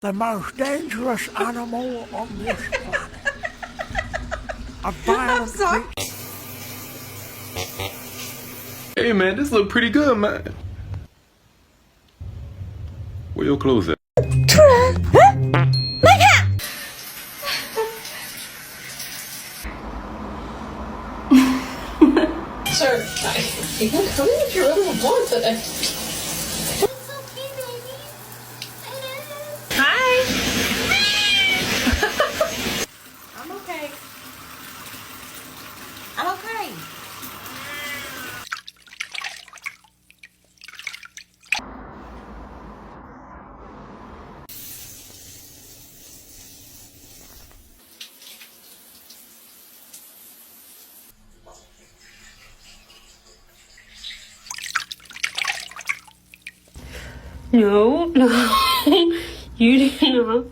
the most dangerous animal on this planet. A violent creature. Hey man, this look pretty good, man. Where your clothes at? Sir, you can come in if you really want today. Hi. I'm okay. I'm okay. No, no, you didn't know.